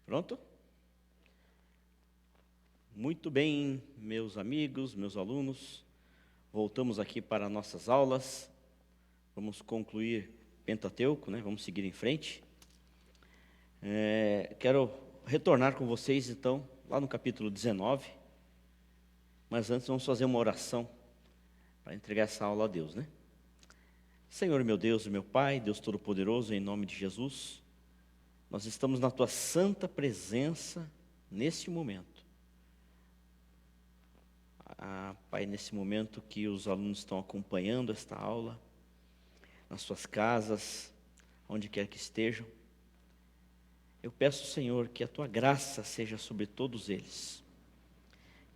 Pronto? Muito bem, meus amigos, meus alunos. Voltamos aqui para nossas aulas. Vamos concluir Pentateuco, né? Vamos seguir em frente. Quero retornar com vocês, então, lá no capítulo 19. Mas antes vamos fazer uma oração para entregar essa aula a Deus, né? Senhor, meu Deus e meu Pai, Deus Todo-Poderoso, em nome de Jesus, nós estamos na Tua santa presença neste momento. Pai, nesse momento que os alunos estão acompanhando esta aula, nas suas casas, onde quer que estejam, eu peço, Senhor, que a Tua graça seja sobre todos eles,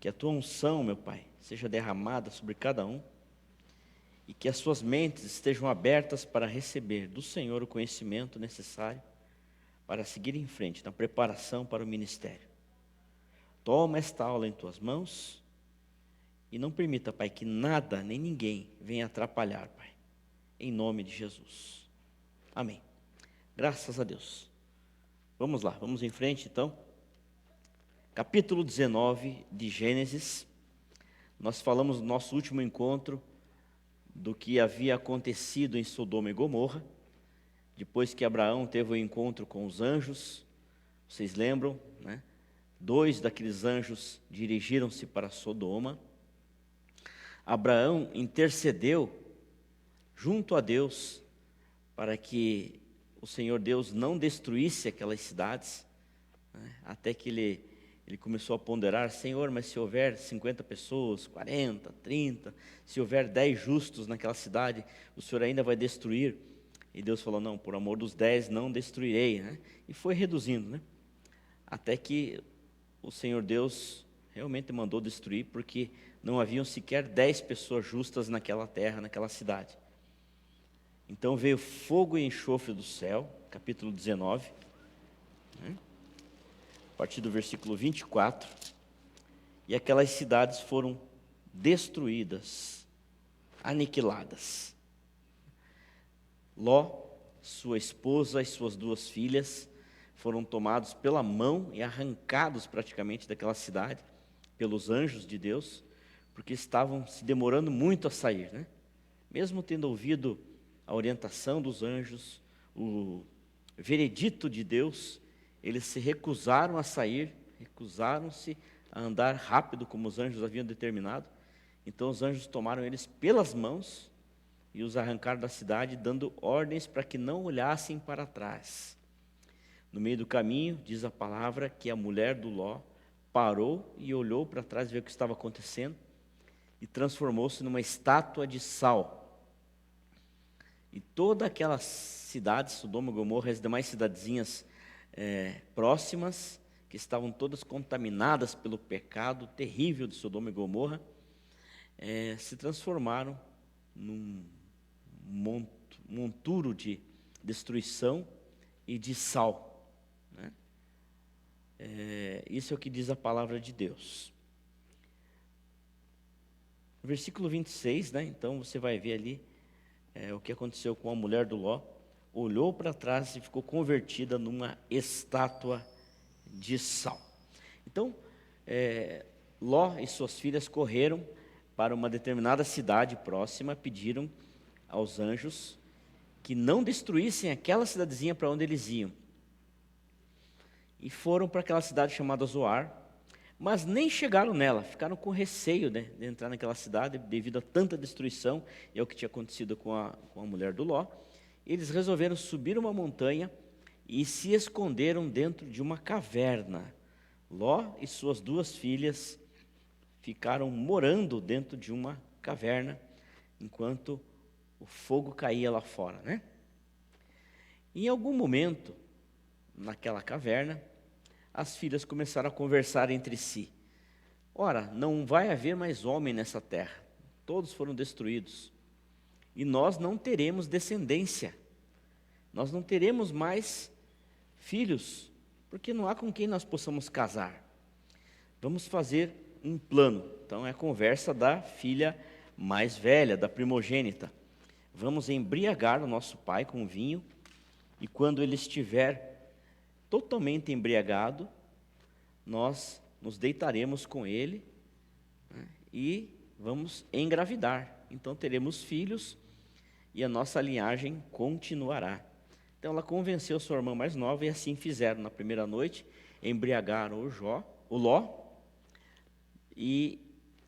que a Tua unção, meu Pai, seja derramada sobre cada um, e que as suas mentes estejam abertas para receber do Senhor o conhecimento necessário para seguir em frente na preparação para o ministério. Toma esta aula em Tuas mãos e não permita, Pai, que nada nem ninguém venha atrapalhar, Pai, em nome de Jesus. Amém. Graças a Deus. Vamos lá, vamos em frente então. Capítulo 19 de Gênesis. Nós falamos no nosso último encontro do que havia acontecido em Sodoma e Gomorra, depois que Abraão teve o encontro com os anjos. Vocês lembram, né? 2 daqueles anjos dirigiram-se para Sodoma. Abraão intercedeu junto a Deus para que o Senhor Deus não destruísse aquelas cidades, né? Até que ele começou a ponderar: Senhor, mas se houver 50 pessoas, 40, 30, se houver 10 justos naquela cidade, o Senhor ainda vai destruir? E Deus falou: não, por amor dos 10 não destruirei, né? E foi reduzindo, né? Até que o Senhor Deus realmente mandou destruir, porque não haviam sequer 10 pessoas justas naquela terra, naquela cidade. Então veio fogo e enxofre do céu, capítulo 19, né? A partir do versículo 24, e aquelas cidades foram destruídas, aniquiladas. Ló, sua esposa e suas 2 filhas foram tomados pela mão e arrancados praticamente daquela cidade, pelos anjos de Deus, porque estavam se demorando muito a sair, né? Mesmo tendo ouvido a orientação dos anjos, o veredito de Deus, eles se recusaram a sair, recusaram-se a andar rápido como os anjos haviam determinado. Então os anjos tomaram eles pelas mãos e os arrancaram da cidade, dando ordens para que não olhassem para trás. No meio do caminho, diz a palavra, que a mulher do Ló parou e olhou para trás, ver o que estava acontecendo, e transformou-se numa estátua de sal. E toda aquela cidade, Sodoma e Gomorra, as demais cidadezinhas próximas, que estavam todas contaminadas pelo pecado terrível de Sodoma e Gomorra, se transformaram num monturo de destruição e de sal, né? Isso é o que diz a palavra de Deus. No versículo 26, né, então você vai ver ali o que aconteceu com a mulher do Ló. Olhou para trás e ficou convertida numa estátua de sal. Então, Ló e suas filhas correram para uma determinada cidade próxima, pediram aos anjos que não destruíssem aquela cidadezinha para onde eles iam. E foram para aquela cidade chamada Zoar, mas nem chegaram nela, ficaram com receio, né, de entrar naquela cidade devido a tanta destruição, e é o que tinha acontecido com a mulher do Ló. Eles resolveram subir uma montanha e se esconderam dentro de uma caverna. Ló e suas 2 filhas ficaram morando dentro de uma caverna, enquanto o fogo caía lá fora, né? Em algum momento, naquela caverna, as filhas começaram a conversar entre si. Ora, não vai haver mais homem nessa terra, todos foram destruídos, e nós não teremos descendência, nós não teremos mais filhos, porque não há com quem nós possamos casar. Vamos fazer um plano. Então é a conversa da filha mais velha, da primogênita. Vamos embriagar o nosso pai com vinho, e quando ele estiver totalmente embriagado, nós nos deitaremos com ele, né, e vamos engravidar. Então teremos filhos e a nossa linhagem continuará. Então ela convenceu sua irmã mais nova e assim fizeram. Na primeira noite, embriagaram o Ló, e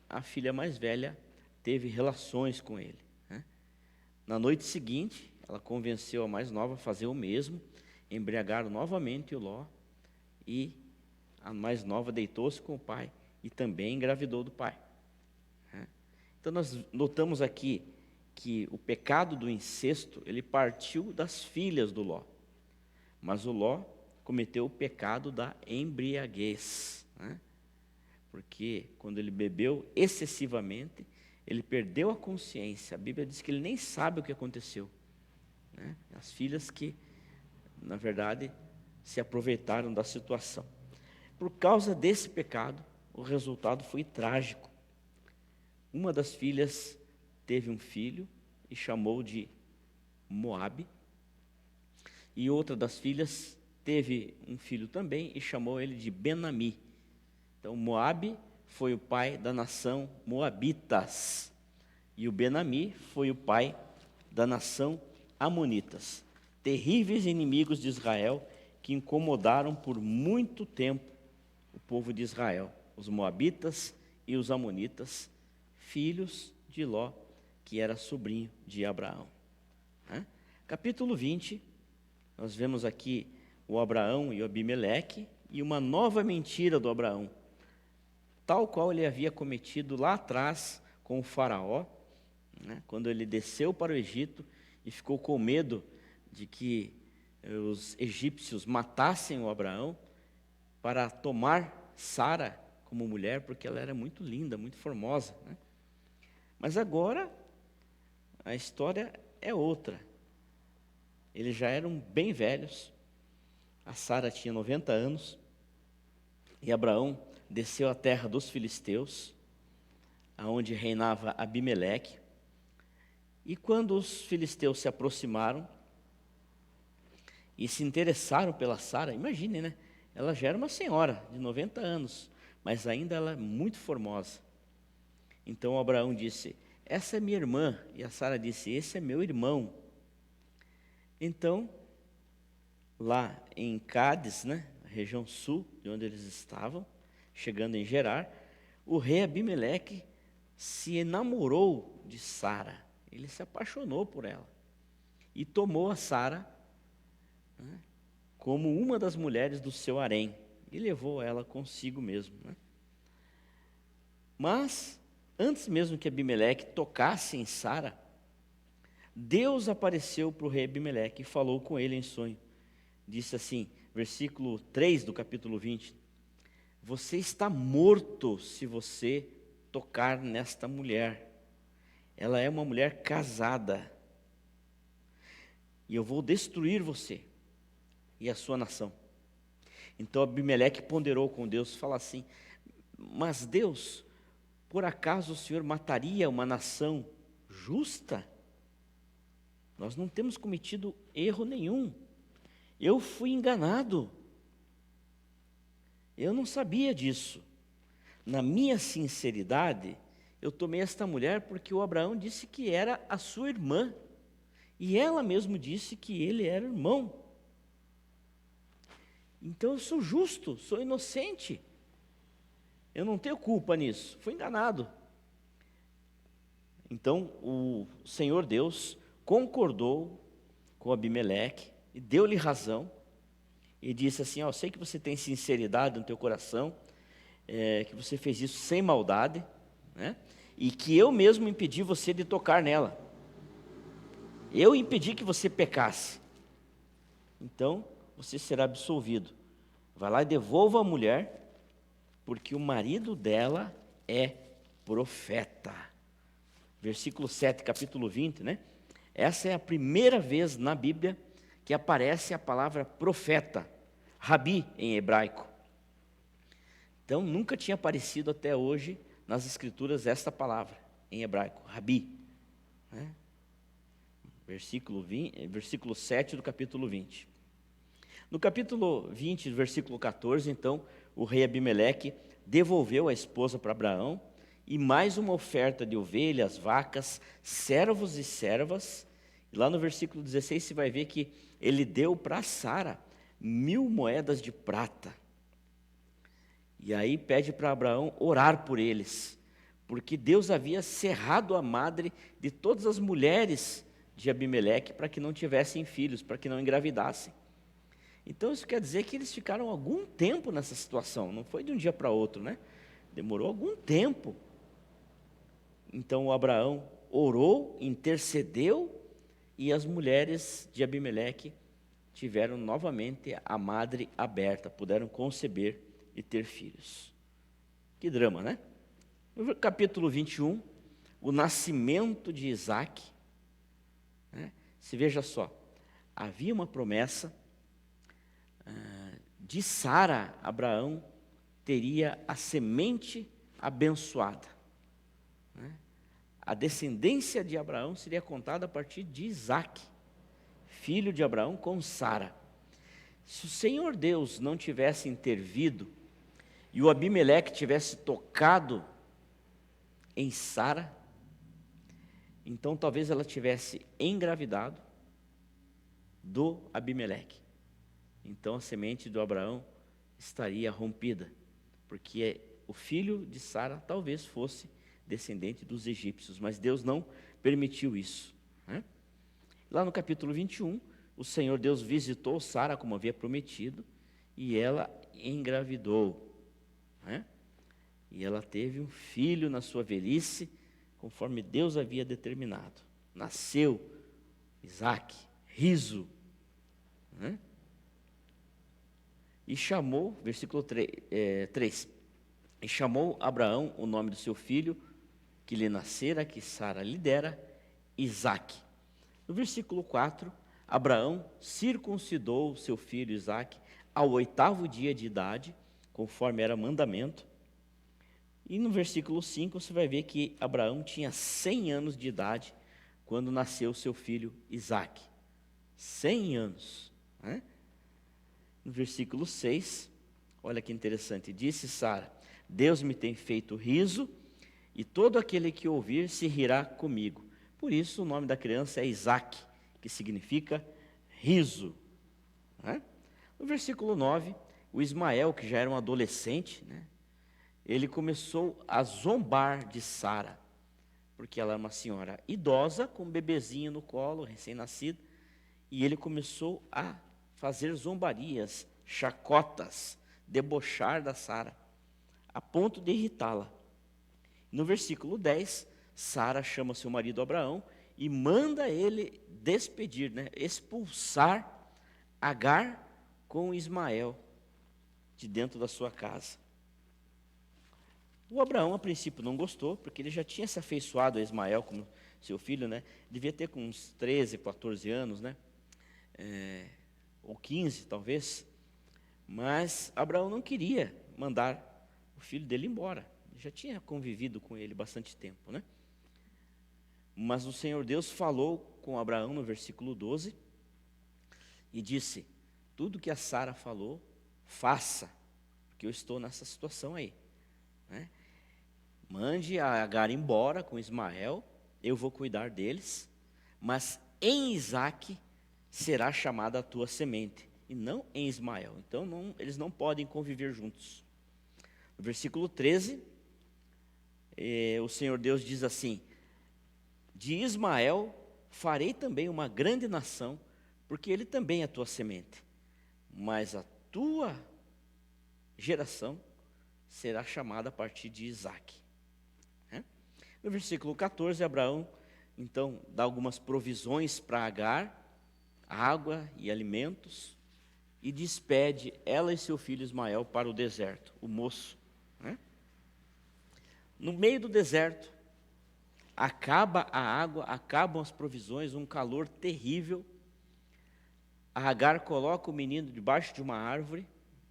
a filha mais velha teve relações com ele, né? Na noite seguinte, ela convenceu a mais nova a fazer o mesmo, embriagaram novamente o Ló, e a mais nova deitou-se com o pai e também engravidou do pai, né? Então nós notamos aqui que o pecado do incesto, ele partiu das filhas do Ló, mas o Ló cometeu o pecado da embriaguez, né? Porque quando ele bebeu excessivamente, ele perdeu a consciência. A Bíblia diz que ele nem sabe o que aconteceu, né? As filhas que, na verdade, se aproveitaram da situação. Por causa desse pecado, o resultado foi trágico. Uma das filhas teve um filho e chamou de Moabe, e outra das filhas teve um filho também e chamou ele de Ben-Ami. Então, Moabe foi o pai da nação Moabitas, e o Ben-Ami foi o pai da nação Amonitas, terríveis inimigos de Israel que incomodaram por muito tempo o povo de Israel, os Moabitas e os Amonitas, filhos de Ló, que era sobrinho de Abraão, né? Capítulo 20, nós vemos aqui o Abraão e o Abimeleque e uma nova mentira do Abraão, tal qual ele havia cometido lá atrás com o faraó, né, quando ele desceu para o Egito e ficou com medo de que os egípcios matassem o Abraão para tomar Sara como mulher, porque ela era muito linda, muito formosa, né? Mas agora a história é outra. Eles já eram bem velhos, a Sara tinha 90 anos, e Abraão desceu à terra dos filisteus, aonde reinava Abimeleque. E quando os filisteus se aproximaram e se interessaram pela Sara, imagine, né? Ela já era uma senhora de 90 anos, mas ainda ela é muito formosa. Então Abraão disse: essa é minha irmã. E a Sara disse: esse é meu irmão. Então, lá em Cádiz, né, a região sul de onde eles estavam, chegando em Gerar, o rei Abimeleque se enamorou de Sara. Ele se apaixonou por ela e tomou a Sara, né, como uma das mulheres do seu harém e levou ela consigo mesmo, né? Mas antes mesmo que Abimeleque tocasse em Sara, Deus apareceu para o rei Abimeleque e falou com ele em sonho. Disse assim, versículo 3 do capítulo 20: você está morto se você tocar nesta mulher. Ela é uma mulher casada. E eu vou destruir você e a sua nação. Então Abimeleque ponderou com Deus e falou assim: mas Deus, por acaso o Senhor mataria uma nação justa? Nós não temos cometido erro nenhum. Eu fui enganado. Eu não sabia disso. Na minha sinceridade, eu tomei esta mulher porque o Abraão disse que era a sua irmã. E ela mesmo disse que ele era irmão. Então eu sou justo, sou inocente. Eu não tenho culpa nisso. Fui enganado. Então o Senhor Deus concordou com Abimeleque e deu-lhe razão. E disse assim: ó, eu sei que você tem sinceridade no teu coração, que você fez isso sem maldade, né? E que eu mesmo impedi você de tocar nela. Eu impedi que você pecasse. Então, você será absolvido. Vai lá e devolva a mulher, porque o marido dela é profeta. Versículo 7, capítulo 20, né? Essa é a primeira vez na Bíblia que aparece a palavra profeta, rabi em hebraico. Então, nunca tinha aparecido até hoje nas Escrituras esta palavra em hebraico, rabi, versículo 7 do capítulo 20. No capítulo 20, versículo 14, então, o rei Abimeleque devolveu a esposa para Abraão e mais uma oferta de ovelhas, vacas, servos e servas. E lá no versículo 16 você vai ver que ele deu para Sara 1.000 moedas de prata. E aí pede para Abraão orar por eles, porque Deus havia cerrado a madre de todas as mulheres de Abimeleque para que não tivessem filhos, para que não engravidassem. Então isso quer dizer que eles ficaram algum tempo nessa situação, não foi de um dia para outro, né? Demorou algum tempo. Então o Abraão orou, intercedeu, e as mulheres de Abimeleque tiveram novamente a madre aberta, puderam conceber e ter filhos. Que drama, né? No capítulo 21, o nascimento de Isaque, né? Se veja só, havia uma promessa de Sara, Abraão teria a semente abençoada, né? A descendência de Abraão seria contada a partir de Isaque, filho de Abraão com Sara. Se o Senhor Deus não tivesse intervido e o Abimeleque tivesse tocado em Sara, então talvez ela tivesse engravidado do Abimeleque. Então a semente do Abraão estaria rompida, porque o filho de Sara talvez fosse descendente dos egípcios, mas Deus não permitiu isso, né? Lá no capítulo 21, o Senhor Deus visitou Sara como havia prometido, e ela engravidou, né? E ela teve um filho na sua velhice, conforme Deus havia determinado. Nasceu Isaque, riso, né? E chamou, versículo 3, e chamou Abraão o nome do seu filho, que lhe nascera, que Sara lhe dera, Isaque. No versículo 4, Abraão circuncidou seu filho Isaque ao 8º dia de idade, conforme era mandamento. E no versículo 5 você vai ver que Abraão tinha 100 anos de idade quando nasceu seu filho Isaque. 100 anos, né? No versículo 6, olha que interessante, disse Sara: Deus me tem feito riso, e todo aquele que ouvir se rirá comigo. Por isso o nome da criança é Isaque, que significa riso, né? No versículo 9, o Ismael, que já era um adolescente, né, ele começou a zombar de Sara, porque ela é uma senhora idosa, com um bebezinho no colo, recém-nascido, e ele começou a fazer zombarias, chacotas, debochar da Sara, a ponto de irritá-la. No versículo 10, Sara chama seu marido Abraão e manda ele despedir, né, expulsar Agar com Ismael de dentro da sua casa. O Abraão, a princípio, não gostou, porque ele já tinha se afeiçoado a Ismael como seu filho, né? Devia ter com uns 13, 14 anos, né? Ou 15, talvez. Mas Abraão não queria mandar o filho dele embora. Já tinha convivido com ele bastante tempo, né? Mas o Senhor Deus falou com Abraão no versículo 12 e disse: tudo que a Sara falou, faça, porque eu estou nessa situação aí, né? Mande a Agar embora com Ismael, eu vou cuidar deles, mas em Isaque será chamada a tua semente, e não em Ismael. Então eles não podem conviver juntos. No versículo 13, o Senhor Deus diz assim: de Ismael farei também uma grande nação, porque ele também é a tua semente, mas a tua geração será chamada a partir de Isaque. No versículo 14, Abraão, então, dá algumas provisões para Agar, água e alimentos, e despede ela e seu filho Ismael para o deserto, o moço, né? No meio do deserto, acaba a água, acabam as provisões, um calor terrível. A Agar coloca o menino debaixo de uma árvore,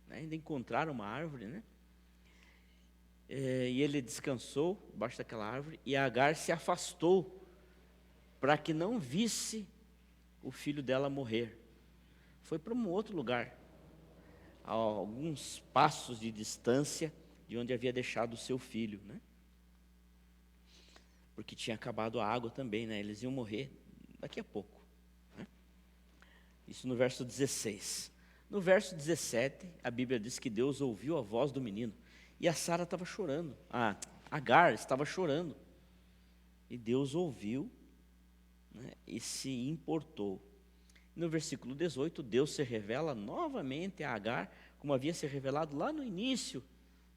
né? Ainda encontraram uma árvore, né? E ele descansou debaixo daquela árvore, e a Agar se afastou para que não visse o filho dela morrer. Foi para um outro lugar, a alguns passos de distância de onde havia deixado o seu filho, né? Porque tinha acabado a água também, né? Eles iam morrer daqui a pouco, né? Isso no verso 16. No verso 17, a Bíblia diz que Deus ouviu a voz do menino. E a Sara estava chorando. A Agar estava chorando. E Deus ouviu, né, e se importou. No versículo 18, Deus se revela novamente a Agar, como havia se revelado lá no início,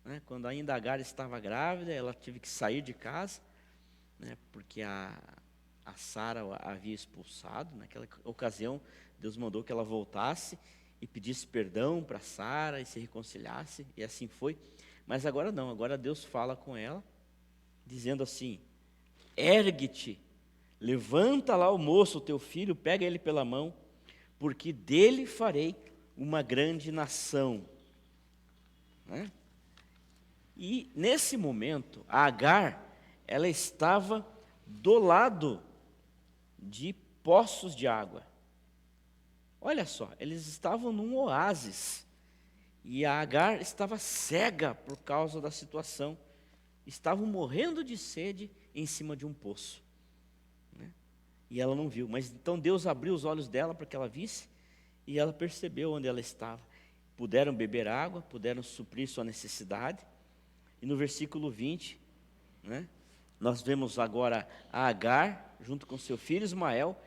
né, quando ainda Agar estava grávida, ela teve que sair de casa, né, porque a Sara a havia expulsado. Naquela ocasião, Deus mandou que ela voltasse e pedisse perdão para Sara e se reconciliasse, e assim foi. Mas agora não, agora Deus fala com ela, dizendo assim: ergue-te, levanta lá o moço, teu filho, pega ele pela mão, porque dele farei uma grande nação. Né? E nesse momento, a Agar, ela estava do lado de poços de água. Olha só, eles estavam num oásis, e a Agar estava cega por causa da situação. Estavam morrendo de sede em cima de um poço, né? E ela não viu, mas então Deus abriu os olhos dela para que ela visse, e ela percebeu onde ela estava. Puderam beber água, puderam suprir sua necessidade. E no versículo 20, né, nós vemos agora a Agar, junto com seu filho Ismael,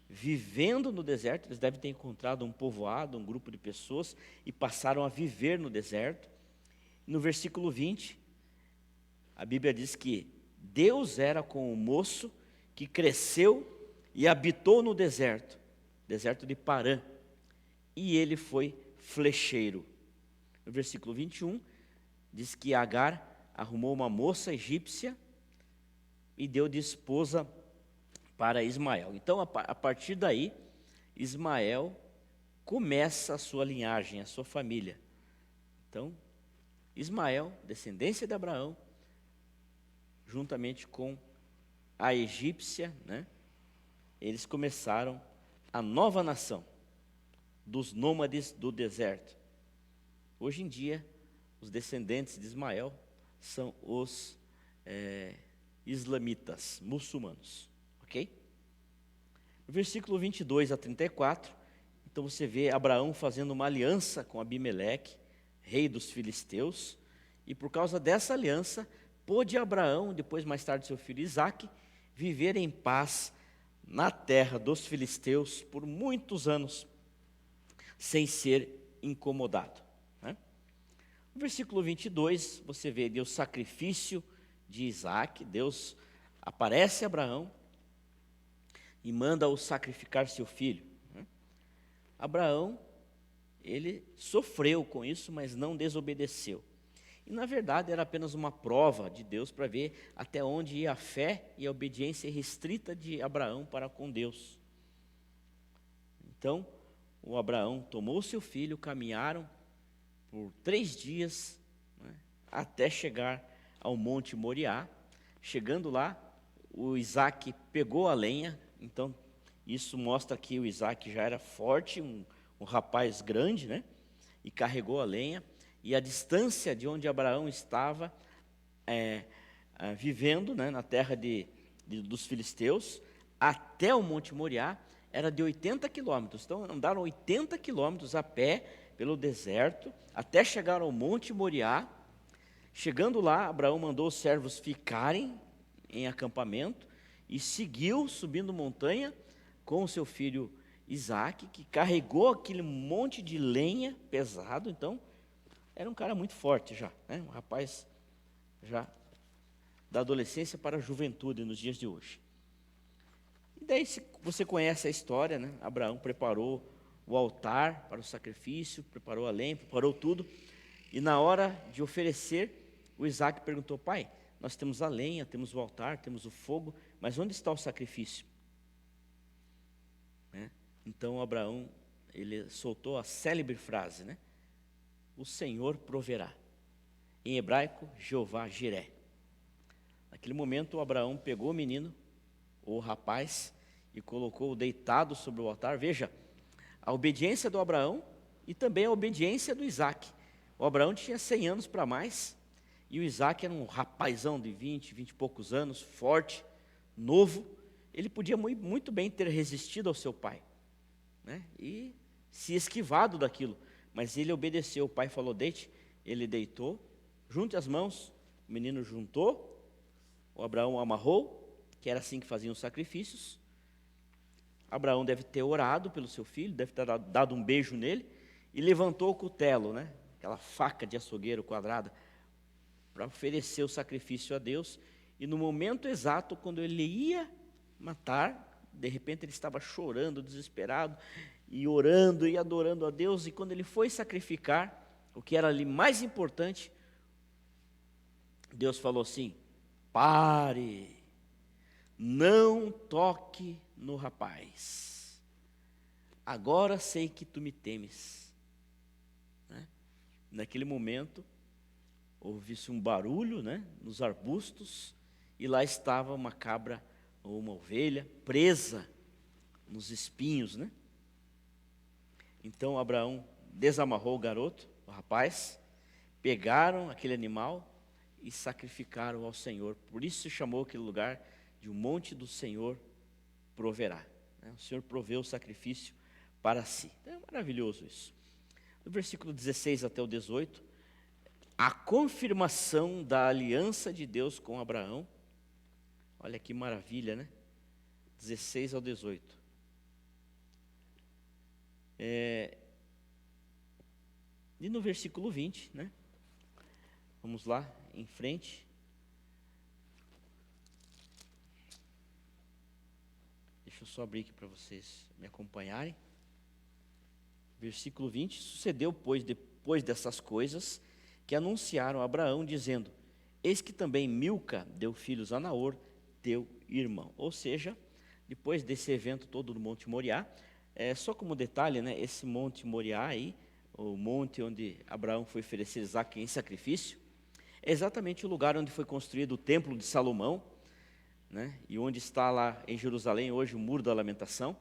vivendo no deserto. Eles devem ter encontrado um povoado, um grupo de pessoas, e passaram a viver no deserto. No versículo 20, a Bíblia diz que Deus era com o moço que cresceu e habitou no deserto, deserto de Parã, e ele foi flecheiro. No versículo 21, diz que Agar arrumou uma moça egípcia e deu de esposa para Ismael. Então, a partir daí, Ismael começa a sua linhagem, a sua família. Então, Ismael, descendência de Abraão, juntamente com a egípcia, né, eles começaram a nova nação dos nômades do deserto. Hoje em dia, os descendentes de Ismael são os islamitas, muçulmanos, ok? No versículo 22 a 34, então você vê Abraão fazendo uma aliança com Abimeleque, rei dos filisteus, e por causa dessa aliança, pôde Abraão, depois mais tarde seu filho Isaque, viver em paz na terra dos filisteus por muitos anos, sem ser incomodado. Né? No versículo 22, você vê Deus sacrifício de Isaque. Deus aparece a Abraão e manda-o sacrificar seu filho. Né? Abraão, ele sofreu com isso, mas não desobedeceu. E, na verdade, era apenas uma prova de Deus para ver até onde ia a fé e a obediência restrita de Abraão para com Deus. Então, o Abraão tomou seu filho, caminharam por 3 dias, né, até chegar ao Monte Moriá. Chegando lá, o Isaque pegou a lenha. Então, isso mostra que o Isaque já era forte, um rapaz grande, né, e carregou a lenha. E a distância de onde Abraão estava vivendo, né, na terra dos filisteus, até o Monte Moriá, era de 80 quilômetros. Então, andaram 80 quilômetros a pé pelo deserto, até chegar ao Monte Moriá. Chegando lá, Abraão mandou os servos ficarem em acampamento e seguiu subindo montanha com o seu filho Isaque, que carregou aquele monte de lenha pesado. Então, era um cara muito forte já, né? Um rapaz já da adolescência para a juventude nos dias de hoje. E daí você conhece a história, né? Abraão preparou o altar para o sacrifício, preparou a lenha, preparou tudo. E na hora de oferecer, o Isaque perguntou: pai, nós temos a lenha, temos o altar, temos o fogo, mas onde está o sacrifício? Né? Então Abraão, ele soltou a célebre frase, né? O Senhor proverá. Em hebraico, Jeová Jiré. Naquele momento, Abraão pegou o menino, o rapaz, e colocou-o deitado sobre o altar. Veja, a obediência do Abraão e também a obediência do Isaac. O Abraão tinha 100 anos para mais, e o Isaac era um rapazão de 20 e poucos anos, forte, novo. Ele podia muito bem ter resistido ao seu pai, né? E se esquivado daquilo, mas ele obedeceu. O pai falou, deite, ele deitou, junte as mãos, o menino juntou, o Abraão amarrou, que era assim que faziam os sacrifícios. Abraão deve ter orado pelo seu filho, deve ter dado um beijo nele, e levantou o cutelo, né? Aquela faca de açougueiro quadrada, para oferecer o sacrifício a Deus. E no momento exato, quando ele ia matar, de repente ele estava chorando, desesperado, e orando e adorando a Deus. E quando ele foi sacrificar, o que era ali mais importante, Deus falou assim, pare, não toque no rapaz, agora sei que tu me temes, né? Naquele momento, ouve-se um barulho, né, nos arbustos, e lá estava uma cabra ou uma ovelha presa nos espinhos, né? Então Abraão desamarrou o garoto, o rapaz, pegaram aquele animal e sacrificaram ao Senhor. Por isso se chamou aquele lugar de o monte do Senhor proverá, né? O Senhor proveu o sacrifício para si. Então, é maravilhoso isso. No versículo 16 até o 18, a confirmação da aliança de Deus com Abraão. Olha que maravilha, né? 16 ao 18. E no versículo 20, né? Vamos lá, em frente. Deixa eu só abrir aqui para vocês me acompanharem. Versículo 20. Sucedeu, pois, depois dessas coisas, que anunciaram a Abraão, dizendo, eis que também Milca deu filhos a Naor, teu irmão. Ou seja, depois desse evento todo do Monte Moriá, só como detalhe, né, esse Monte Moriá aí, o monte onde Abraão foi oferecer Isaque em sacrifício, é exatamente o lugar onde foi construído o Templo de Salomão, né, e onde está lá em Jerusalém hoje o Muro da Lamentação,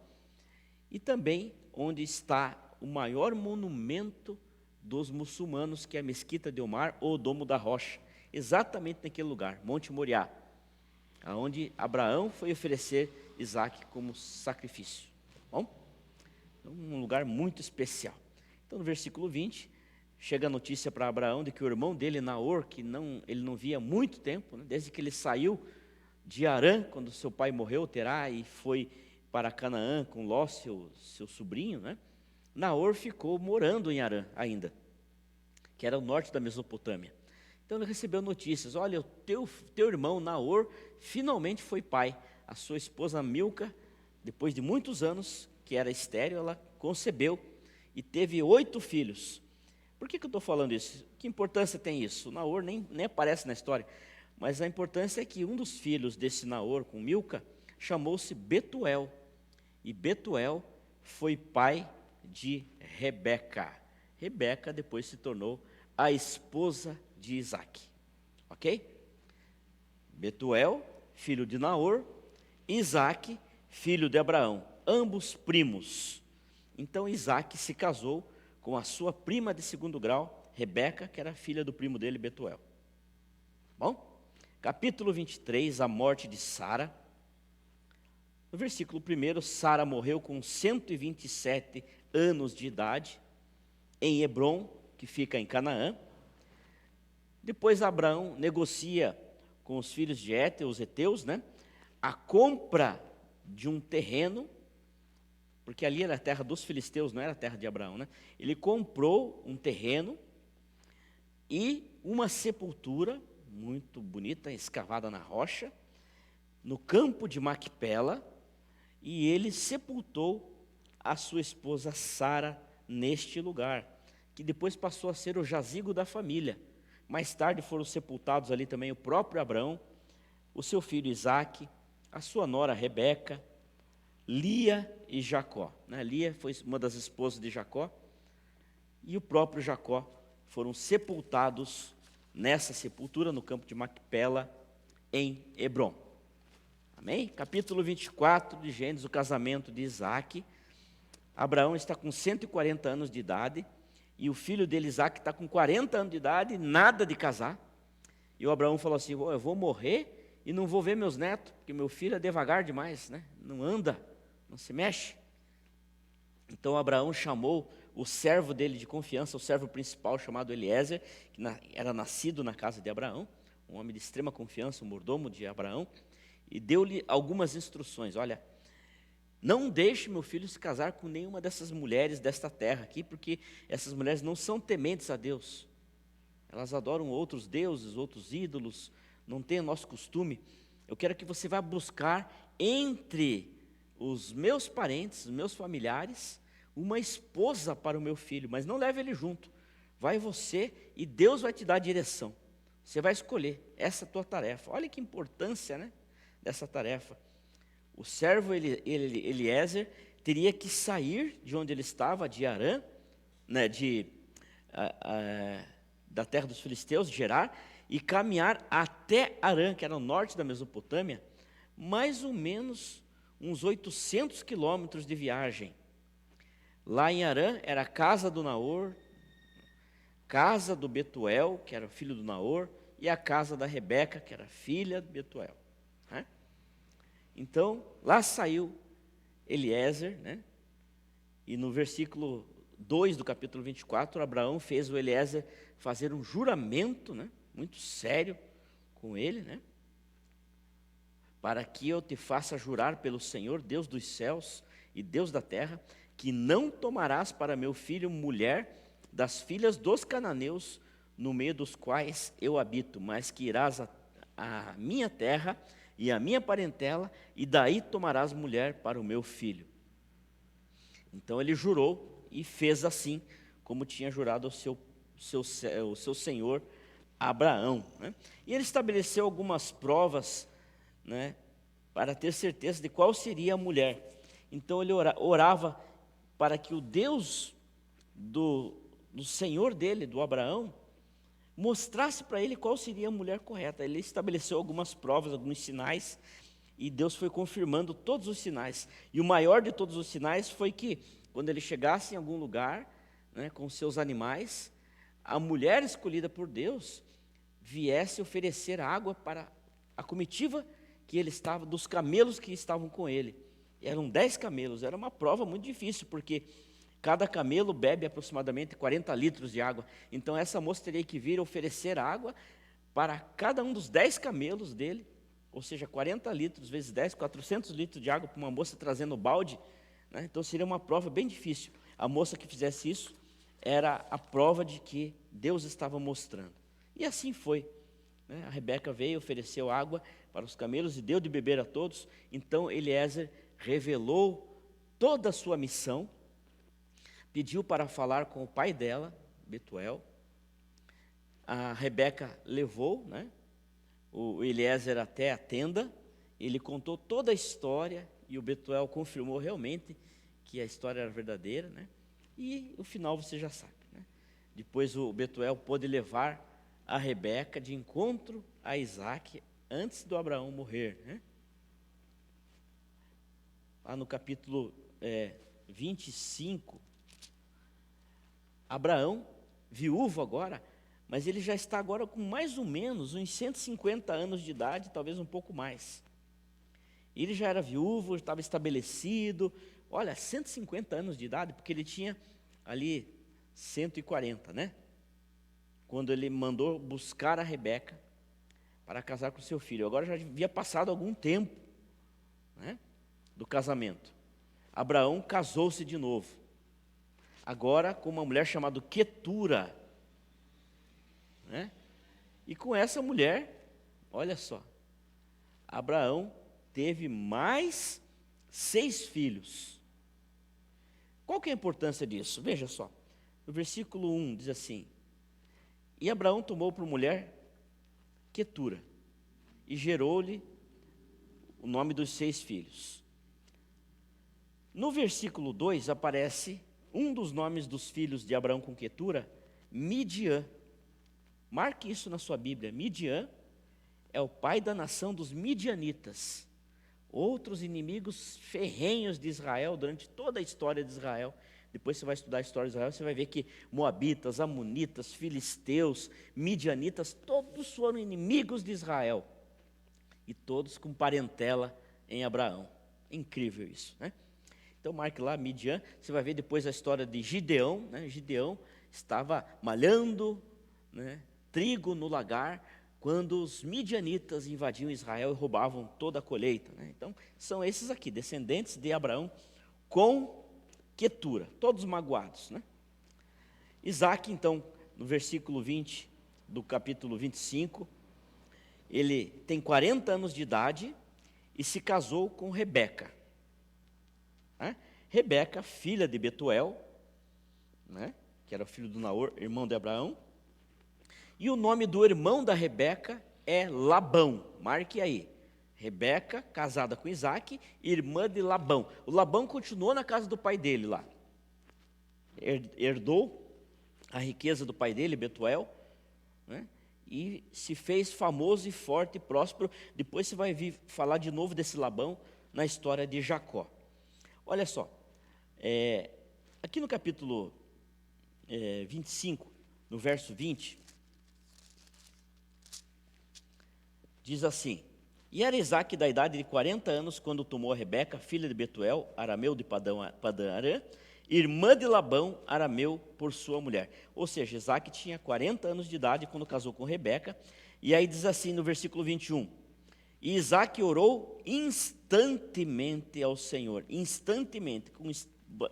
e também onde está o maior monumento dos muçulmanos, que é a Mesquita de Omar, ou Domo da Rocha, exatamente naquele lugar, Monte Moriá, aonde Abraão foi oferecer Isaque como sacrifício. Bom, um lugar muito especial. Então, no versículo 20, chega a notícia para Abraão de que o irmão dele, Naor, que ele não via há muito tempo, né, desde que ele saiu de Harã, quando seu pai morreu, Terá, e foi para Canaã com Ló, seu sobrinho, né? Naor ficou morando em Harã ainda, que era o norte da Mesopotâmia. Então ele recebeu notícias, olha, o teu irmão Naor finalmente foi pai. A sua esposa Milca, depois de muitos anos, que era estéril, ela concebeu e teve 8 filhos. Por que eu estou falando isso? Que importância tem isso? O Naor nem aparece na história, mas a importância é que um dos filhos desse Naor com Milca chamou-se Betuel, e Betuel foi pai de Rebeca. Rebeca depois se tornou a esposa de Isaque, ok? Betuel, filho de Naor, Isaque, filho de Abraão, ambos primos. Então Isaque se casou com a sua prima de segundo grau, Rebeca, que era filha do primo dele, Betuel. Bom, capítulo 23, a morte de Sara. No versículo 1, Sara morreu com 127 anos de idade, em Hebrom, que fica em Canaã. Depois Abraão negocia com os filhos de Hete, os heteus, né, a compra de um terreno, porque ali era a terra dos filisteus, não era a terra de Abraão, né? Ele comprou um terreno e uma sepultura muito bonita, escavada na rocha, no campo de Macpela, e ele sepultou a sua esposa Sara neste lugar, que depois passou a ser o jazigo da família. Mais tarde foram sepultados ali também o próprio Abraão, o seu filho Isaque, a sua nora Rebeca, Lia e Jacó, né? Lia foi uma das esposas de Jacó, e o próprio Jacó foram sepultados nessa sepultura no campo de Macpela, em Hebrom. Amém? Capítulo 24 de Gênesis, o casamento de Isaque. Abraão está com 140 anos de idade, e o filho dele, Isaque, está com 40 anos de idade, nada de casar. E o Abraão falou assim: eu vou morrer e não vou ver meus netos, porque meu filho é devagar demais, né? Não anda, não se mexe. Então Abraão chamou o servo dele de confiança, o servo principal chamado Eliezer, que era nascido na casa de Abraão, um homem de extrema confiança, um mordomo de Abraão, e deu-lhe algumas instruções. Olha, não deixe meu filho se casar com nenhuma dessas mulheres desta terra aqui, porque essas mulheres não são tementes a Deus. Elas adoram outros deuses, outros ídolos, não tem o nosso costume. Eu quero que você vá buscar entre os meus parentes, os meus familiares, uma esposa para o meu filho, mas não leve ele junto. Vai você e Deus vai te dar a direção. Você vai escolher, essa é a tua tarefa. Olha que importância, né, dessa tarefa. O servo Eliezer teria que sair de onde ele estava, de Arã, né, da terra dos filisteus, de Gerar, e caminhar até Arã, que era no norte da Mesopotâmia, mais ou menos uns 800 quilômetros de viagem. Lá em Arã era a casa do Naor, casa do Betuel, que era filho do Naor, e a casa da Rebeca, que era filha de Betuel. Né? Então, lá saiu Eliezer, né? E no versículo 2 do capítulo 24, Abraão fez o Eliezer fazer um juramento, né, muito sério com ele, né, para que eu te faça jurar pelo Senhor, Deus dos céus e Deus da terra, que não tomarás para meu filho mulher das filhas dos cananeus, no meio dos quais eu habito, mas que irás à minha terra e à minha parentela, e daí tomarás mulher para o meu filho. Então ele jurou e fez assim, como tinha jurado o seu senhor Abraão. Né? E ele estabeleceu algumas provas, né, para ter certeza de qual seria a mulher. Então ele orava para que o Deus do senhor dele, do Abraão, mostrasse para ele qual seria a mulher correta. Ele estabeleceu algumas provas, alguns sinais, e Deus foi confirmando todos os sinais. E o maior de todos os sinais foi que, quando ele chegasse em algum lugar, né, com seus animais, a mulher escolhida por Deus viesse oferecer água para a comitiva que ele estava, dos camelos que estavam com ele. Eram 10 camelos, era uma prova muito difícil, porque cada camelo bebe aproximadamente 40 litros de água. Então essa moça teria que vir oferecer água para cada um dos 10 camelos dele, ou seja, 40 litros vezes 10, 400 litros de água para uma moça trazendo o balde. Né? Então seria uma prova bem difícil. A moça que fizesse isso era a prova de que Deus estava mostrando. E assim foi. Né? A Rebeca veio, ofereceu água para os camelos e deu de beber a todos. Então Eliezer revelou toda a sua missão, pediu para falar com o pai dela, Betuel. A Rebeca levou, né, o Eliezer até a tenda, ele contou toda a história e o Betuel confirmou realmente que a história era verdadeira, né? E o final você já sabe, né? Depois o Betuel pôde levar a Rebeca de encontro a Isaque antes do Abraão morrer, né? Lá no capítulo 25, Abraão, viúvo agora, mas ele já está agora com mais ou menos uns 150 anos de idade, talvez um pouco mais. Ele já era viúvo, estava estabelecido, olha, 150 anos de idade, porque ele tinha ali 140, né? Quando ele mandou buscar a Rebeca para casar com seu filho. Agora já havia passado algum tempo, né, do casamento. Abraão casou-se de novo. Agora com uma mulher chamada Quetura, né? E com essa mulher, olha só, Abraão teve mais 6 filhos. Qual que é a importância disso? Veja só, no versículo 1 diz assim: e Abraão tomou por mulher Quetura, e gerou-lhe o nome dos 6 filhos. No versículo 2 aparece um dos nomes dos filhos de Abraão com Quetura, Midian. Marque isso na sua Bíblia. Midian é o pai da nação dos midianitas, outros inimigos ferrenhos de Israel durante toda a história de Israel. Depois você vai estudar a história de Israel, você vai ver que moabitas, amonitas, filisteus, midianitas, todos foram inimigos de Israel. E todos com parentela em Abraão. Incrível isso, né? Então marque lá Midian, você vai ver depois a história de Gideão, né? Gideão estava malhando, né, trigo no lagar, quando os midianitas invadiam Israel e roubavam toda a colheita, né? Então são esses aqui, descendentes de Abraão com Quetura, todos magoados, né? Isaac, então, no versículo 20 do capítulo 25, ele tem 40 anos de idade e se casou com Rebeca. Né? Rebeca, filha de Betuel, né? Que era o filho do Naor, irmão de Abraão. E o nome do irmão da Rebeca é Labão, marque aí. Rebeca, casada com Isaac, irmã de Labão. O Labão continuou na casa do pai dele lá. Herdou a riqueza do pai dele, Betuel, né? E se fez famoso e forte e próspero. Depois você vai vir falar de novo desse Labão na história de Jacó. Olha só, aqui no capítulo 25, no verso 20, diz assim: E era Isaac da idade de 40 anos, quando tomou a Rebeca, filha de Betuel, arameu de Padã-Arã, irmã de Labão, arameu, por sua mulher. Ou seja, Isaac tinha 40 anos de idade quando casou com Rebeca. E aí diz assim no versículo 21, E Isaac orou instantemente ao Senhor, instantemente, com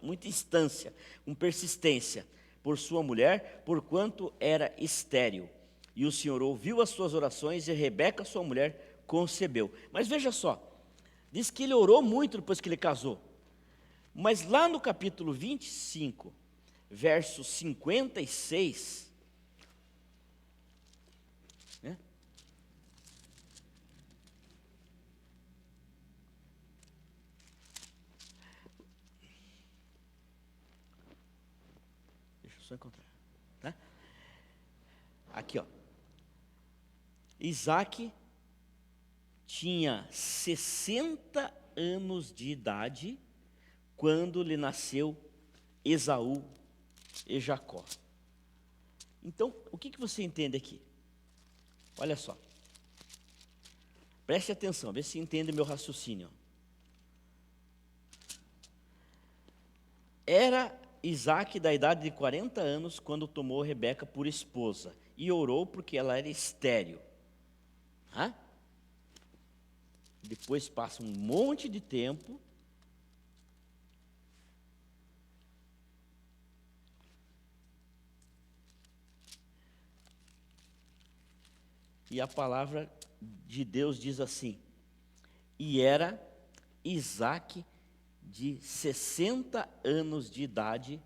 muita instância, com persistência, por sua mulher, porquanto era estéril. E o Senhor ouviu as suas orações, e Rebeca, sua mulher, concebeu. Mas veja só, diz que ele orou muito depois que ele casou. Mas lá no capítulo 25, verso 56, né? Deixa eu só encontrar, tá? Aqui, ó. Isaac tinha 60 anos de idade quando lhe nasceu Esaú e Jacó. Então, o que você entende aqui? Olha só. Preste atenção, vê se entende meu raciocínio. Era Isaac da idade de 40 anos quando tomou Rebeca por esposa e orou porque ela era estéril. Depois passa um monte de tempo. E a palavra de Deus diz assim: E era Isaac de 60 anos de idade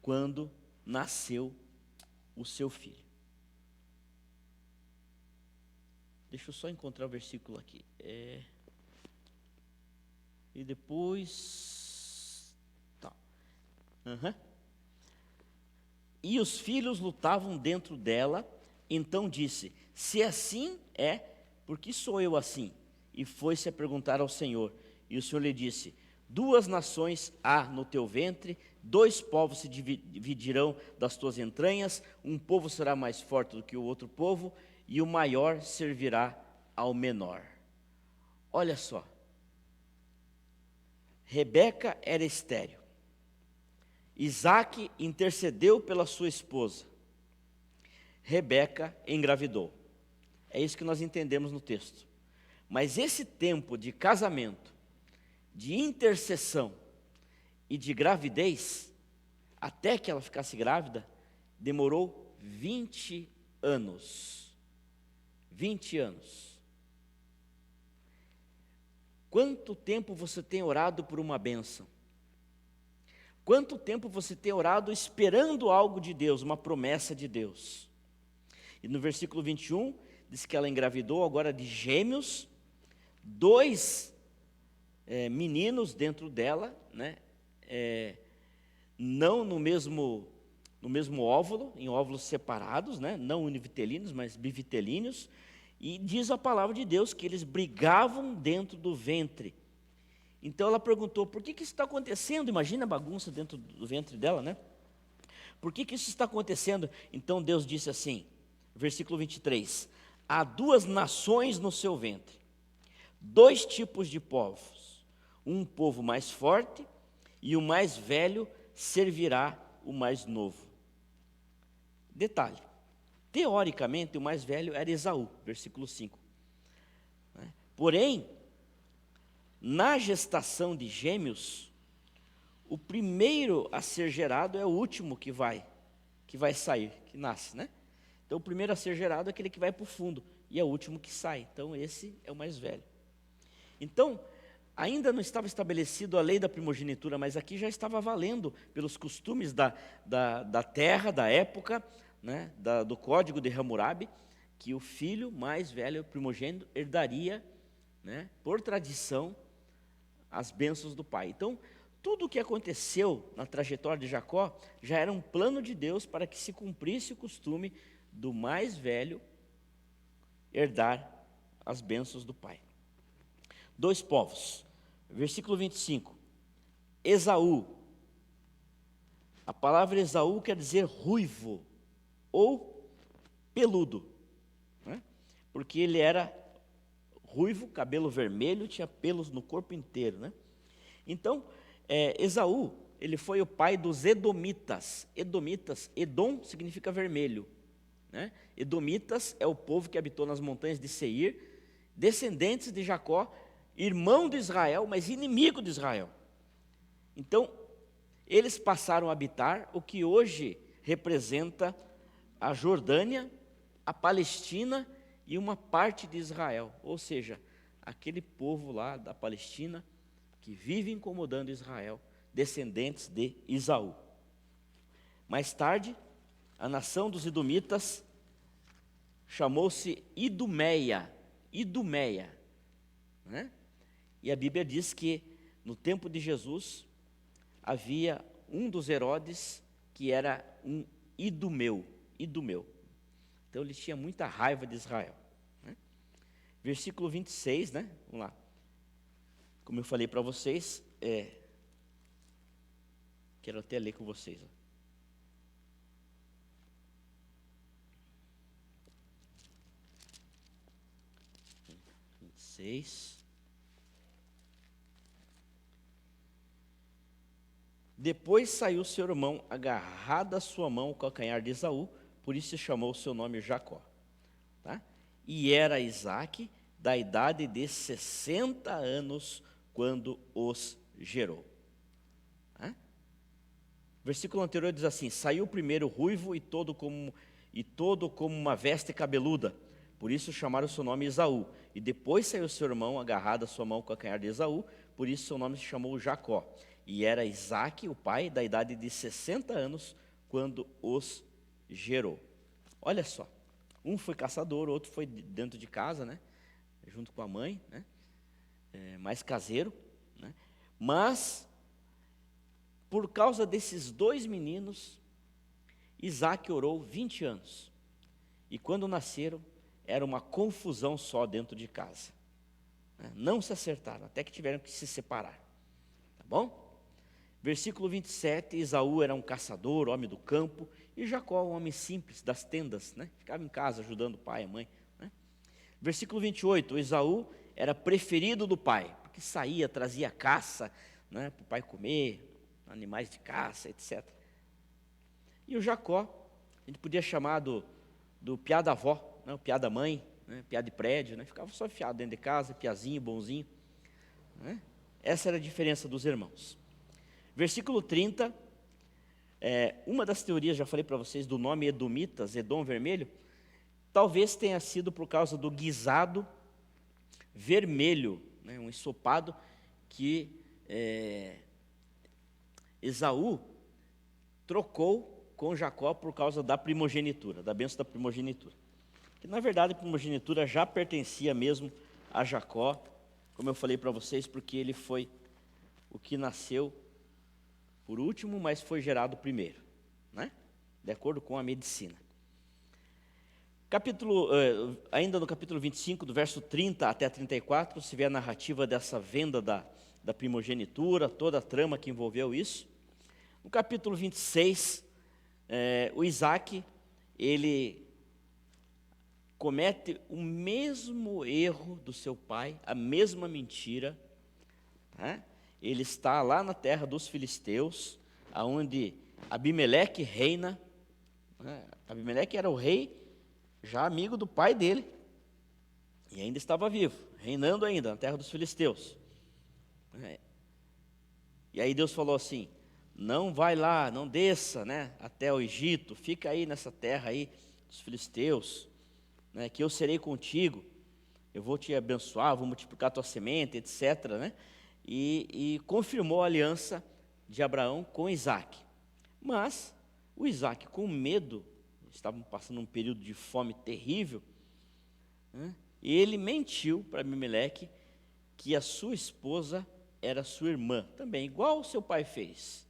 quando nasceu o seu filho. Deixa eu só encontrar o versículo aqui. E depois... Tá. E os filhos lutavam dentro dela. Então disse: Se assim é, por que sou eu assim? E foi-se a perguntar ao Senhor. E o Senhor lhe disse: 2 nações há no teu ventre, 2 povos se dividirão das tuas entranhas, um povo será mais forte do que o outro povo, e o maior servirá ao menor. Olha só. Rebeca era estéril. Isaac intercedeu pela sua esposa. Rebeca engravidou. É isso que nós entendemos no texto. Mas esse tempo de casamento, de intercessão e de gravidez, até que ela ficasse grávida, demorou 20 anos. 20 anos. Quanto tempo você tem orado por uma bênção? Quanto tempo você tem orado esperando algo de Deus, uma promessa de Deus? E no versículo 21, diz que ela engravidou agora de gêmeos, 2 meninos dentro dela, né? Não no mesmo óvulo, em óvulos separados, né? Não univitelinos, mas bivitelíneos. E diz a palavra de Deus que eles brigavam dentro do ventre. Então ela perguntou, por que isso está acontecendo? Imagina a bagunça dentro do ventre dela, né? Por que isso está acontecendo? Então Deus disse assim, versículo 23, há duas nações no seu ventre, dois tipos de povos, um povo mais forte e o mais velho servirá o mais novo. Detalhe, teoricamente o mais velho era Esaú, versículo 5. Porém, na gestação de gêmeos, o primeiro a ser gerado é o último que vai sair, que nasce, né? Então, o primeiro a ser gerado é aquele que vai para o fundo, e é o último que sai. Então, esse é o mais velho. Então, ainda não estava estabelecido a lei da primogenitura, mas aqui já estava valendo, pelos costumes da terra, da época, né? Do código de Hammurabi, que o filho mais velho, o primogênito, herdaria, né? Por tradição, as bênçãos do pai. Então, tudo o que aconteceu na trajetória de Jacó já era um plano de Deus para que se cumprisse o costume do mais velho herdar as bênçãos do pai. Dois povos. Versículo 25. Esaú. A palavra Esaú quer dizer ruivo ou peludo, né? Porque ele era ruivo, cabelo vermelho, tinha pelos no corpo inteiro, né? Então, Esaú, ele foi o pai dos Edomitas. Edom significa vermelho, né? Edomitas é o povo que habitou nas montanhas de Seir, descendentes de Jacó, irmão de Israel, mas inimigo de Israel. Então, eles passaram a habitar o que hoje representa a Jordânia, a Palestina e uma parte de Israel, ou seja, aquele povo lá da Palestina que vive incomodando Israel, descendentes de Esaú. Mais tarde, a nação dos Edomitas chamou-se Idumeia, né? E a Bíblia diz que no tempo de Jesus havia um dos Herodes que era um idumeu. Então ele tinha muita raiva de Israel, né? Versículo 26, né? Vamos lá. Como eu falei para vocês, quero até ler com vocês. 26. Depois saiu seu irmão, agarrado à sua mão o calcanhar de Esaú, por isso se chamou o seu nome Jacó. Tá? E era Isaque da idade de 60 anos quando os gerou. Tá? Versículo anterior diz assim, saiu primeiro ruivo e todo como uma veste cabeluda, por isso chamaram o seu nome Esaú. E depois saiu seu irmão, agarrado à sua mão o calcanhar de Esaú, por isso seu nome se chamou Jacó. E era Isaque, o pai, da idade de 60 anos, quando os gerou. Olha só, um foi caçador, o outro foi dentro de casa, né? Junto com a mãe, né? Mais caseiro, né? Mas, por causa desses dois meninos, Isaque orou 20 anos. E quando nasceram, era uma confusão só dentro de casa. Não se acertaram, até que tiveram que se separar. Tá bom? Versículo 27, Esaú era um caçador, homem do campo, e Jacó, um homem simples, das tendas, né? Ficava em casa ajudando o pai e a mãe, né? Versículo 28, Esaú era preferido do pai, porque saía, trazia caça, né, para o pai comer, animais de caça, etc. E o Jacó, a gente podia chamar do piá da avó, né, o piá da mãe, né, piá de prédio, né? Ficava só enfiado dentro de casa, piazinho, bonzinho, né? Essa era a diferença dos irmãos. Versículo 30, uma das teorias, já falei para vocês, do nome Edomitas, Edom vermelho, talvez tenha sido por causa do guisado vermelho, né, um ensopado que Esaú trocou com Jacó por causa da primogenitura, da bênção da primogenitura. Que na verdade a primogenitura já pertencia mesmo a Jacó, como eu falei para vocês, porque ele foi o que nasceu por último, mas foi gerado primeiro, né? De acordo com a medicina. Ainda no capítulo 25, do verso 30 até 34, se vê a narrativa dessa venda da primogenitura, toda a trama que envolveu isso. No capítulo 26, o Isaac, ele comete o mesmo erro do seu pai, a mesma mentira, né? Ele está lá na terra dos filisteus, onde Abimeleque reina, né? Abimeleque era o rei, já amigo do pai dele, e ainda estava vivo, reinando ainda na terra dos filisteus. E aí Deus falou assim: não vai lá, não desça, né, até o Egito, fica aí nessa terra aí dos filisteus, né, que eu serei contigo, eu vou te abençoar, vou multiplicar a tua semente, etc., né? E confirmou a aliança de Abraão com Isaac. Mas o Isaac, com medo, estavam passando um período de fome terrível, né? E ele mentiu para Abimeleque que a sua esposa era sua irmã, também, igual o seu pai fez.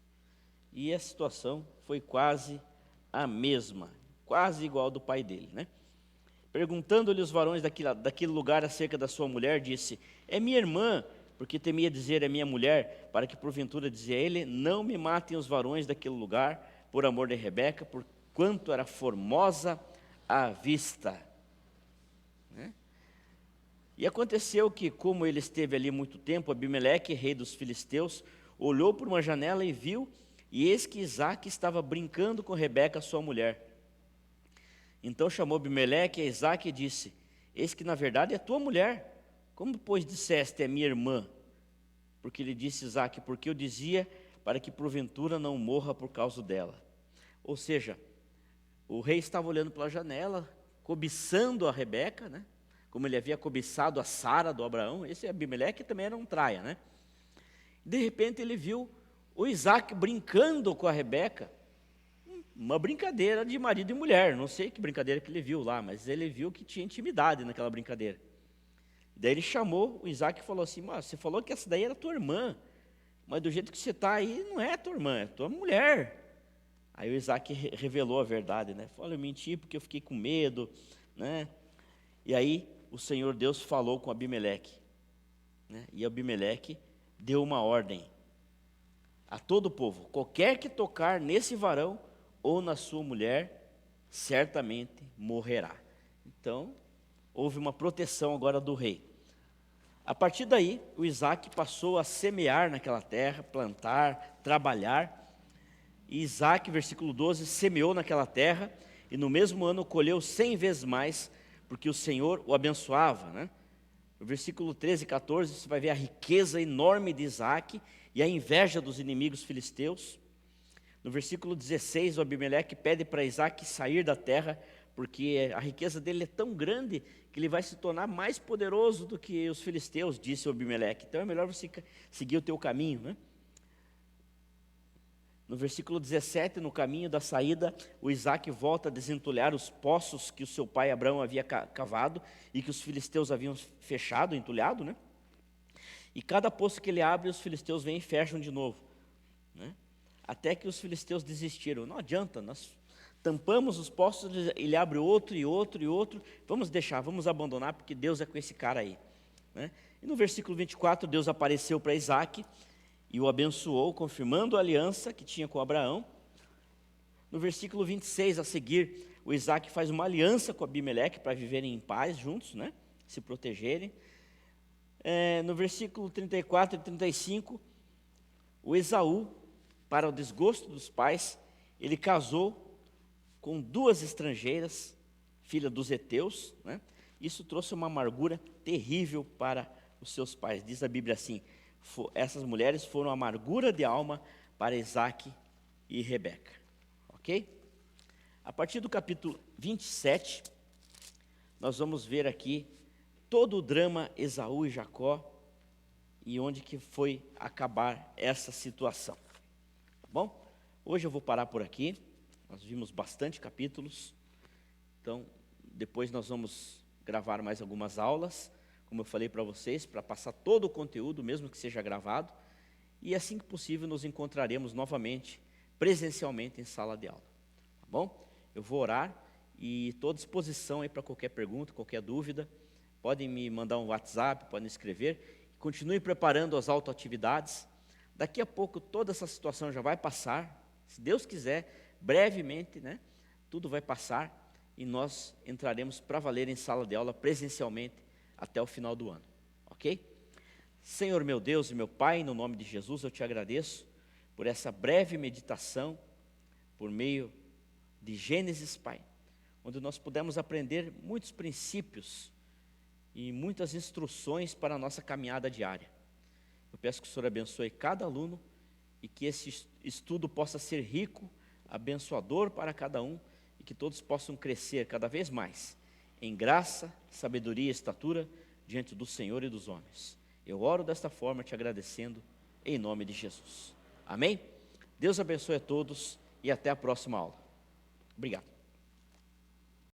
E a situação foi quase a mesma, quase igual ao do pai dele, né? Perguntando-lhe os varões daquele lugar acerca da sua mulher, disse: é minha irmã, porque temia dizer é minha mulher, para que porventura dizia ele: não me matem os varões daquele lugar, por amor de Rebeca, porquanto era formosa à vista. Né? E aconteceu que, como ele esteve ali muito tempo, Abimeleque, rei dos filisteus, olhou por uma janela e viu, e eis que Isaque estava brincando com Rebeca, sua mulher. Então chamou Abimeleque a Isaque e disse: eis que na verdade é tua mulher. Como, pois, disseste é minha irmã? Porque lhe disse Isaque: porque eu dizia para que porventura não morra por causa dela. Ou seja, o rei estava olhando pela janela, cobiçando a Rebeca, né? Como ele havia cobiçado a Sara do Abraão. Esse Abimeleque também era um traia, né? De repente ele viu o Isaque brincando com a Rebeca, uma brincadeira de marido e mulher, não sei que brincadeira que ele viu lá, mas ele viu que tinha intimidade naquela brincadeira. Daí ele chamou o Isaac e falou assim: mas você falou que essa daí era tua irmã, mas do jeito que você está aí, não é tua irmã, é tua mulher. Aí o Isaac revelou a verdade, né? Falou: eu menti porque eu fiquei com medo, né? E aí o Senhor Deus falou com Abimeleque, né? E Abimeleque deu uma ordem a todo o povo: qualquer que tocar nesse varão ou na sua mulher, certamente morrerá. Então, houve uma proteção agora do rei. A partir daí, o Isaac passou a semear naquela terra, plantar, trabalhar. E Isaac, versículo 12, semeou naquela terra, e no mesmo ano colheu 100 vezes mais, porque o Senhor o abençoava, né? No versículo 13 e 14, você vai ver a riqueza enorme de Isaac e a inveja dos inimigos filisteus. No versículo 16, o Abimeleque pede para Isaac sair da terra, porque a riqueza dele é tão grande que ele vai se tornar mais poderoso do que os filisteus, disse o Abimeleque. Então é melhor você seguir o teu caminho, né? No versículo 17, no caminho da saída, o Isaac volta a desentulhar os poços que o seu pai Abraão havia cavado e que os filisteus haviam fechado, entulhado, né? E cada poço que ele abre, os filisteus vêm e fecham de novo, né? Até que os filisteus desistiram. Não adianta, nós tampamos os poços, ele abre outro e outro e outro. Vamos deixar, vamos abandonar, porque Deus é com esse cara aí, né? E no versículo 24, Deus apareceu para Isaac e o abençoou, confirmando a aliança que tinha com Abraão. No versículo 26, a seguir, o Isaac faz uma aliança com Abimeleque para viverem em paz juntos, né? Se protegerem. No versículo 34 e 35, o Esaú, para o desgosto dos pais, ele casou com 2 estrangeiras, filha dos heteus, né? Isso trouxe uma amargura terrível para os seus pais. Diz a Bíblia assim: essas mulheres foram amargura de alma para Isaac e Rebeca. Ok? A partir do capítulo 27, nós vamos ver aqui todo o drama Esaú e Jacó e onde que foi acabar essa situação. Tá bom? Hoje eu vou parar por aqui. Nós vimos bastante capítulos. Então, depois nós vamos gravar mais algumas aulas, como eu falei para vocês, para passar todo o conteúdo, mesmo que seja gravado. E assim que possível, nos encontraremos novamente, presencialmente, em sala de aula. Tá bom? Eu vou orar e estou à disposição aí para qualquer pergunta, qualquer dúvida. Podem me mandar um WhatsApp, podem escrever. continue preparando as autoatividades. Daqui a pouco toda essa situação já vai passar, se Deus quiser, brevemente, né? Tudo vai passar e nós entraremos para valer em sala de aula presencialmente até o final do ano, ok? Senhor meu Deus e meu Pai, no nome de Jesus eu te agradeço por essa breve meditação, por meio de Gênesis, Pai, onde nós pudemos aprender muitos princípios e muitas instruções para a nossa caminhada diária. Eu peço que o Senhor abençoe cada aluno e que esse estudo possa ser rico, abençoador para cada um e que todos possam crescer cada vez mais em graça, sabedoria e estatura diante do Senhor e dos homens. Eu oro desta forma te agradecendo em nome de Jesus. Amém? Deus abençoe a todos e até a próxima aula. Obrigado.